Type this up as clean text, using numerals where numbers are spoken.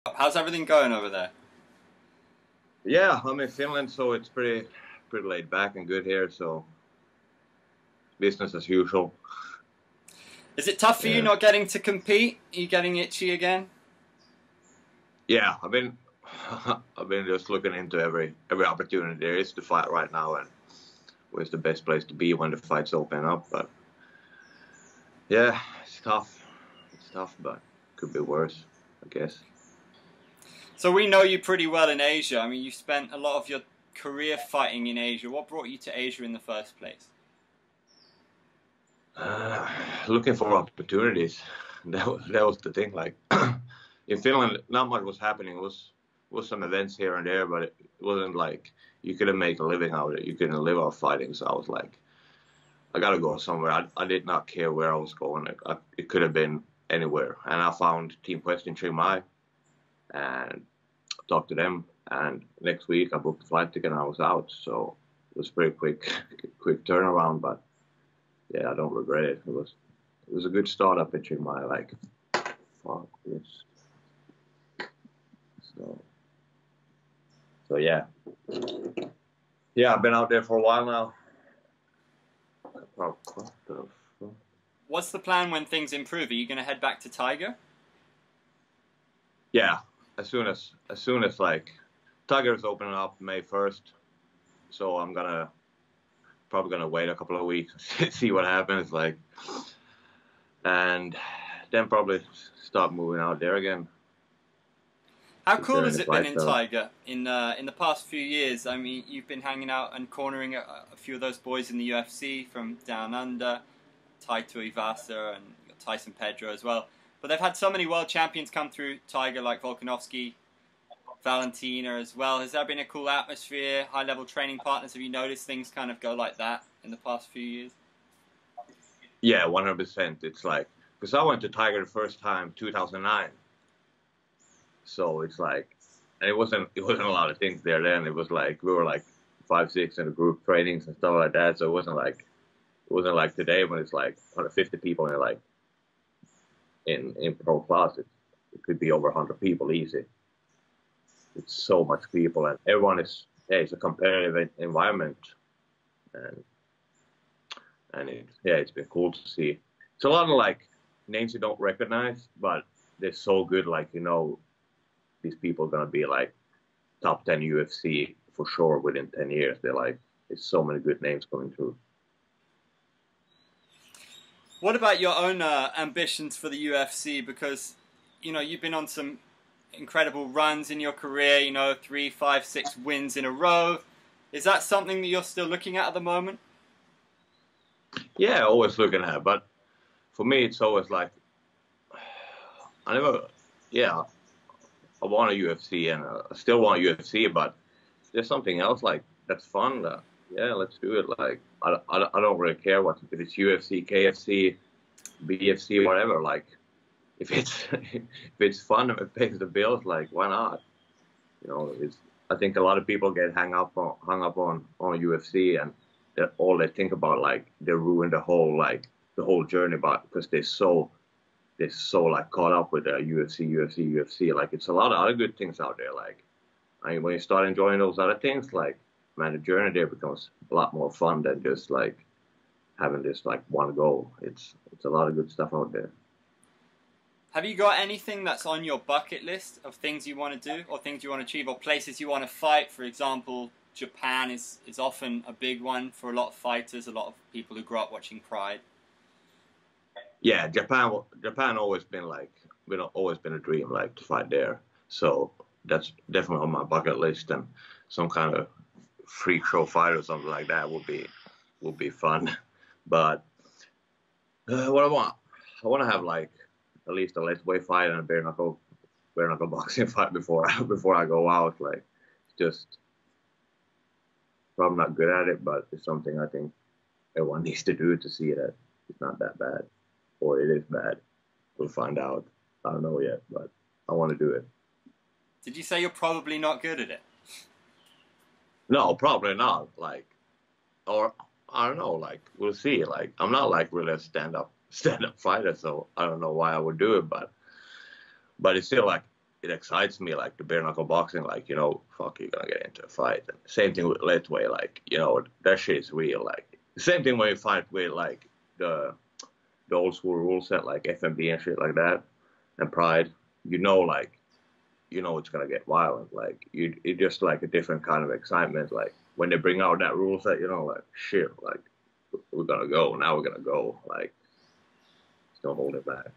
How's everything going over there? Yeah, I'm in Finland, so it's pretty laid back and good here. So business as usual. Is it tough for you Yeah, not getting to compete? Are you getting itchy again? yeah. I've been I've been just looking into every opportunity there is to fight right now, and where's the best place to be when the fights open up. But yeah, it's tough. It's tough, but could be worse, I guess. So we know you pretty well in Asia. I mean, you spent a lot of your career fighting in Asia. What brought you to Asia in the first place? Uh, Looking for opportunities. That was the thing. Like in Finland, not much was happening. It was some events here and there, but it wasn't like you couldn't make a living out of it. You couldn't live off fighting. So I was like, I gotta go somewhere. I did not care where I was going. It could have been anywhere. And I found Team Quest in Chiang Mai and talked to them. And next week I booked the flight ticket and I was out. So it was pretty quick, quick turnaround. But yeah, I don't regret it. It was a good start up in Chiang Mai. Like, fuck this. So so yeah, yeah. I've been out there for a while now. What the fuck? What's the plan when things improve? Are you going to head back to Tiger? Yeah, as soon as like Tiger's opening up May 1st, so I'm gonna probably gonna wait a couple of weeks, see what happens, like, and then probably start moving out there again How cool during has the it been fight in though. Tiger in the past few years? I mean, you've been hanging out and cornering a few of those boys in the UFC from down under, Taito Ivasa and you got Tyson Pedro as well. But they've had so many world champions come through Tiger, like Volkanovski, Valentina as well. Has there been a cool atmosphere, high level training partners? Have you noticed things kind of go like that in the past few years? Yeah, 100%. It's like because I went to Tiger the first time 2009, so it's like, and it wasn't a lot of things there then. It was like we were like 5, 6 in the group trainings and stuff like that. So it wasn't like today when it's like 150 people and like in pro class. It could be over 100 people easy. It's so much people and everyone is, yeah, it's a competitive environment, and it's been cool to see. It's a lot of like names you don't recognize, but they're so good. Like these people are gonna be like top 10 UFC for sure within 10 years. They're like, there's so many good names coming through. What about your own ambitions for the UFC? Because you've been on some incredible runs in your career. 3, 5, 6 wins in a row. Is that something that you're still looking at the moment? Yeah, always looking at, but for me, it's always like I never, yeah, I want a UFC and I still want UFC, but there's something else like that's fun. Yeah, let's do it. Like I don't really care what if it's UFC, KFC, BFC, whatever. Like if it's if it's fun and it pays the bills, like why not? It's I think a lot of people get hung up on UFC and that all they think about like they ruin the whole journey, but because they're so like caught up with the UFC. Like it's a lot of other good things out there. Like I mean, when you start enjoying those other things, like man, the journey there becomes a lot more fun than just like having this like one goal. It's a lot of good stuff out there. Have you got anything that's on your bucket list of things you want to do or things you want to achieve or places you want to fight? For example, Japan is often a big one for a lot of fighters, a lot of people who grew up watching Pride. Yeah, Japan always been a dream like to fight there. So that's definitely on my bucket list, and some kind of freak show fight or something like that would be fun. But what I want to have like at least a lightweight fight and a bare knuckle boxing fight before I go out. Like just probably not good at it, but it's something I think everyone needs to do to see that it's not that bad, or it is bad. We'll find out. I don't know yet, but I want to do it. Did you say you're probably not good at it? No, probably not. Like, or I don't know. Like, we'll see. Like, I'm not like really a stand up fighter, so I don't know why I would do it, but it's still like it excites me, like the bare knuckle boxing, like, you know, fuck, you're gonna get into a fight. And same thing with lightweight, like, you know, that shit is real. Like, same thing when you fight with like the old school rule set, like FMB and shit like that, and Pride. You know, like, you know, it's gonna get violent. Like, it just like a different kind of excitement. Like when they bring out that rule set, you know, like shit, like we're gonna go now. We're gonna go. Like, it's no holding back.